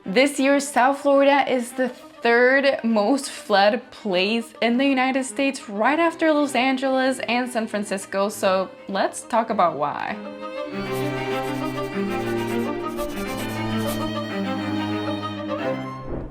This year, South Florida is the third most flood place in the United States, right after Los Angeles and San Francisco. So let's talk about why.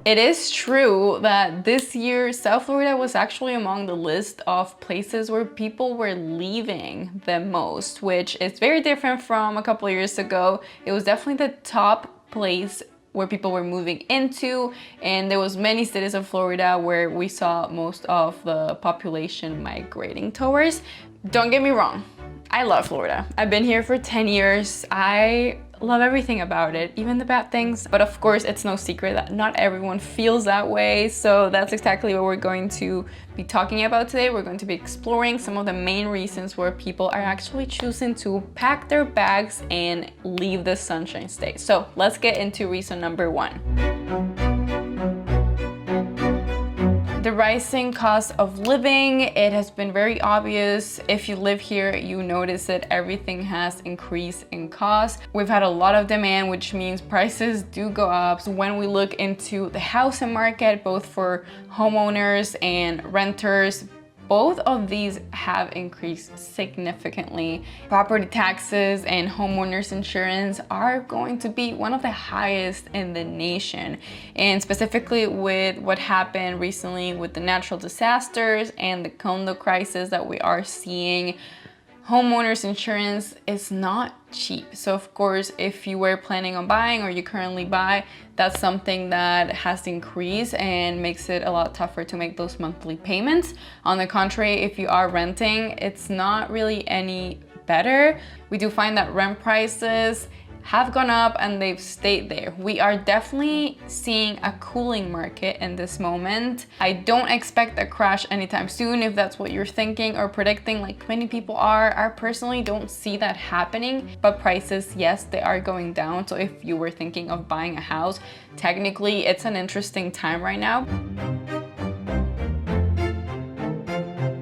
It is true that this year, South Florida was actually among the list of places where people were leaving the most, which is very different from a couple of years ago. It was definitely the top place where people were moving into, and there was many cities of Florida where we saw most of the population migrating towards. Don't get me wrong, I love Florida. I've been here for 10 years. I love everything about it, even the bad things. But of course, it's no secret that not everyone feels that way. So that's exactly what we're going to be talking about today. We're going to be exploring some of the main reasons where people are actually choosing to pack their bags and leave the Sunshine State. So let's get into reason number one. The rising cost of living. It has been very obvious. If you live here, you notice that everything has increased in cost. We've had a lot of demand, which means prices do go up. So when we look into the housing market, both for homeowners and renters, both of these have increased significantly. Property taxes and homeowners insurance are going to be one of the highest in the nation. And specifically with what happened recently with the natural disasters and the condo crisis that we are seeing, homeowners insurance is not cheap. So of course, if you were planning on buying or you currently buy, that's something that has increased and makes it a lot tougher to make those monthly payments. On the contrary, if you are renting, it's not really any better. We do find that rent prices have gone up and they've stayed there. We are definitely seeing a cooling market in this moment. I don't expect a crash anytime soon if that's what you're thinking or predicting like many people are. I personally don't see that happening, but prices, yes, they are going down. So if you were thinking of buying a house, technically it's an interesting time right now.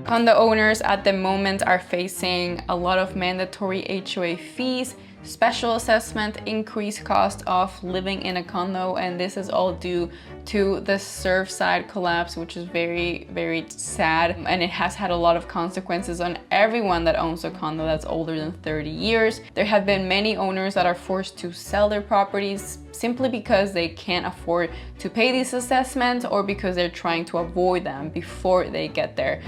Condo owners at the moment are facing a lot of mandatory HOA fees, special assessment, increased cost of living in a condo, and this is all due to the Surfside collapse, which is very, very sad, and it has had a lot of consequences on everyone that owns a condo that's older than 30 years. There have been many owners that are forced to sell their properties simply because they can't afford to pay these assessments or because they're trying to avoid them before they get there.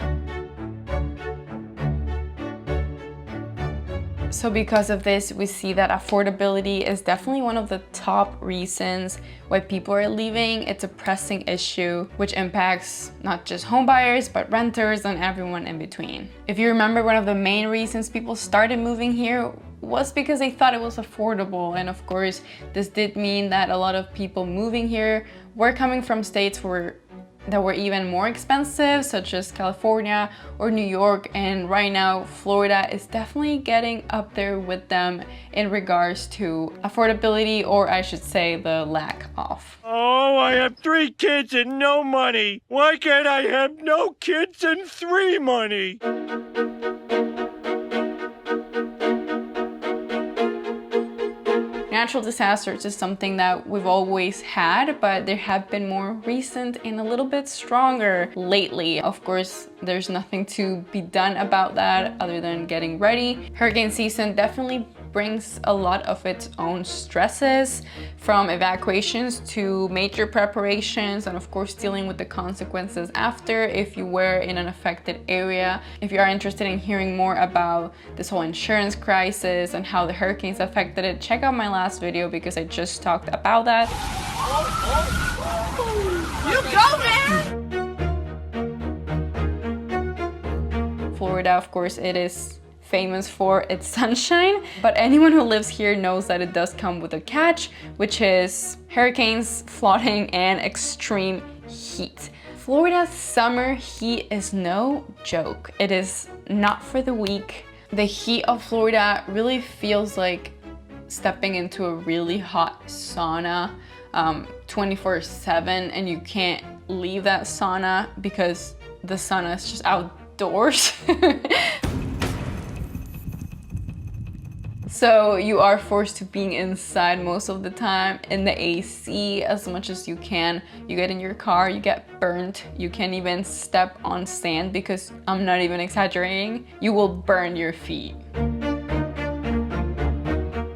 So because of this, we see that affordability is definitely one of the top reasons why people are leaving. It's a pressing issue, which impacts not just home buyers, but renters and everyone in between. If you remember, one of the main reasons people started moving here was because they thought it was affordable. And of course, this did mean that a lot of people moving here were coming from states that were even more expensive, such as California or New York, and right now Florida is definitely getting up there with them in regards to affordability, or I should say the lack of. Oh, I have 3 kids and no money. Why can't I have no kids and 3 money? Natural disasters is something that we've always had, but there have been more recent and a little bit stronger lately. Of course, there's nothing to be done about that other than getting ready. Hurricane season definitely brings a lot of its own stresses, from evacuations to major preparations, and of course dealing with the consequences after if you were in an affected area. If you are interested in hearing more about this whole insurance crisis and how the hurricanes affected it, check out my last video because I just talked about that. You go, man! Florida, of course, it is famous for its sunshine, but anyone who lives here knows that it does come with a catch, which is hurricanes, flooding, and extreme heat. Florida's summer heat is no joke. It is not for the weak. The heat of Florida really feels like stepping into a really hot sauna 24/7, and you can't leave that sauna because the sauna is just outdoors. So you are forced to being inside most of the time in the AC as much as you can. You get in your car, you get burnt. You can't even step on sand because I'm not even exaggerating. You will burn your feet.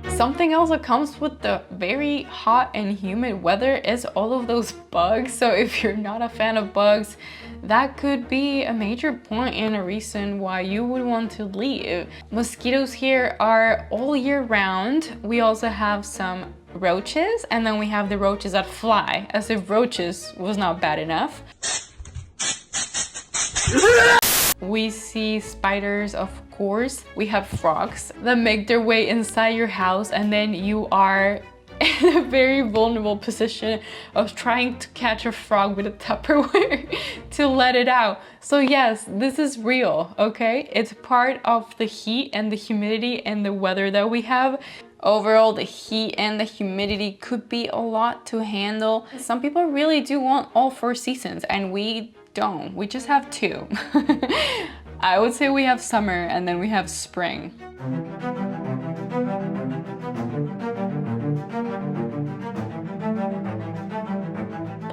Something else that comes with the very hot and humid weather is all of those bugs. So if you're not a fan of bugs, that could be a major point and a reason why you would want to leave. Mosquitoes here are all year round. We also have some roaches, and then we have the roaches that fly, as if roaches was not bad enough. We see spiders, of course. We have frogs that make their way inside your house, and then you are in a very vulnerable position of trying to catch a frog with a Tupperware to let it out. So yes, this is real, okay? It's part of the heat and the humidity and the weather that we have. Overall, the heat and the humidity could be a lot to handle. Some people really do want all 4 seasons, and we don't. We just have 2. I would say we have summer and then we have spring.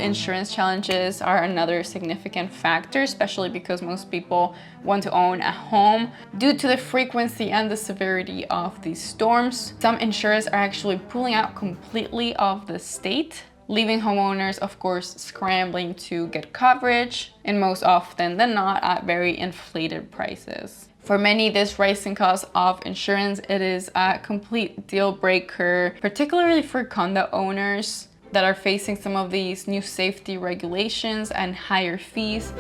Insurance challenges are another significant factor, especially because most people want to own a home. Due to the frequency and the severity of these storms, some insurers are actually pulling out completely of the state, leaving homeowners, of course, scrambling to get coverage, and most often than not at very inflated prices. For many, this rising cost of insurance, it is a complete deal breaker, particularly for condo owners that are facing some of these new safety regulations and higher fees.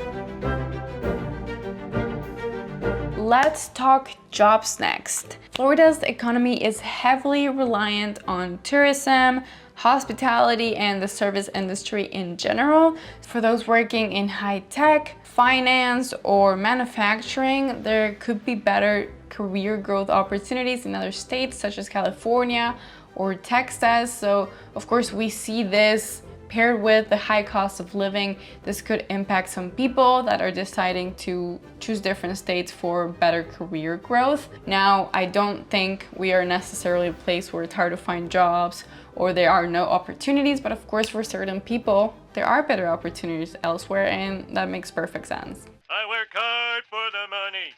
Let's talk jobs next. Florida's economy is heavily reliant on tourism, hospitality, and the service industry in general. For those working in high tech, finance, or manufacturing, there could be better career growth opportunities in other states such as California or Texas. So of course we see this paired with the high cost of living. This could impact some people that are deciding to choose different states for better career growth. Now, I don't think we are necessarily a place where it's hard to find jobs or there are no opportunities, but of course for certain people, there are better opportunities elsewhere, and that makes perfect sense. I work hard for the money,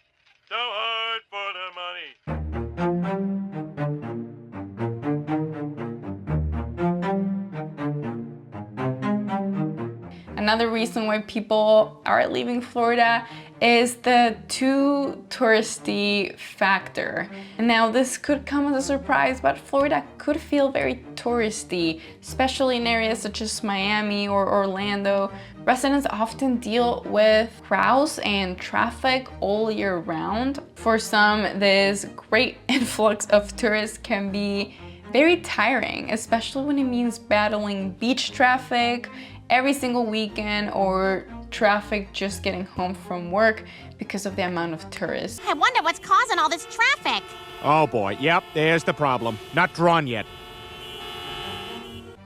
so hard for the money. Another reason why people are leaving Florida is the too touristy factor. And now this could come as a surprise, but Florida could feel very touristy, especially in areas such as Miami or Orlando. Residents often deal with crowds and traffic all year round. For some, this great influx of tourists can be very tiring, especially when it means battling beach traffic every single weekend or traffic just getting home from work because of the amount of tourists. I wonder what's causing all this traffic. Oh boy, yep, there's the problem. Not drawn yet.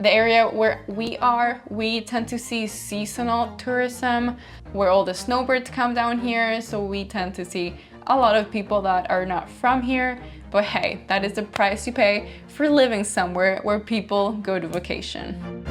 The area where we are, we tend to see seasonal tourism, where all the snowbirds come down here, so we tend to see a lot of people that are not from here. But hey, that is the price you pay for living somewhere where people go to vacation.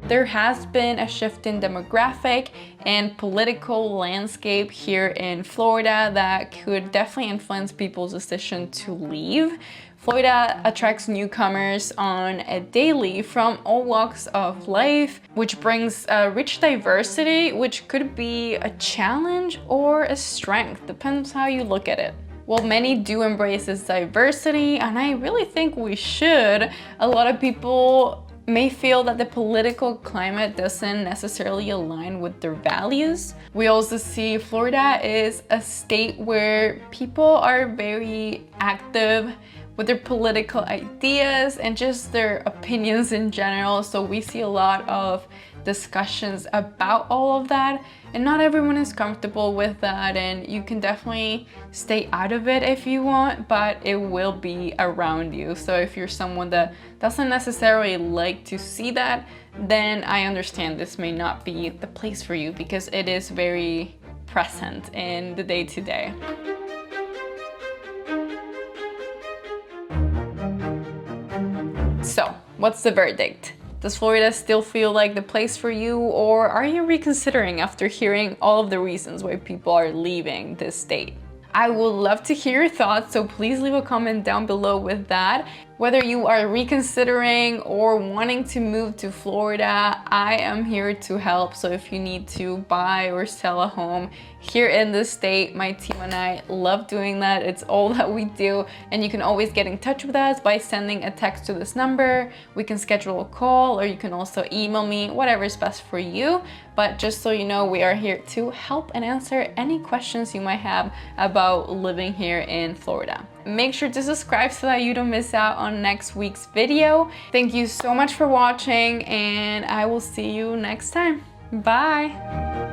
There has been a shift in demographic and political landscape here in Florida that could definitely influence people's decision to leave. Florida attracts newcomers on a daily from all walks of life, which brings a rich diversity, which could be a challenge or a strength, depends how you look at it. While many do embrace this diversity, and I really think we should, a lot of people may feel that the political climate doesn't necessarily align with their values. We also see Florida is a state where people are very active with their political ideas and just their opinions in general. So we see a lot of discussions about all of that, and not everyone is comfortable with that, and you can definitely stay out of it if you want, but it will be around you. So if you're someone that doesn't necessarily like to see that, then I understand this may not be the place for you because it is very present in the day-to-day. What's the verdict? Does Florida still feel like the place for you, or are you reconsidering after hearing all of the reasons why people are leaving this state? I would love to hear your thoughts, so please leave a comment down below with that. Whether you are reconsidering or wanting to move to Florida, I am here to help. So if you need to buy or sell a home here in this state, my team and I love doing that. It's all that we do. And you can always get in touch with us by sending a text to this number. We can schedule a call, or you can also email me, whatever is best for you. But just so you know, we are here to help and answer any questions you might have about living here in Florida. Make sure to subscribe so that you don't miss out on next week's video. Thank you so much for watching, and I will see you next time. Bye.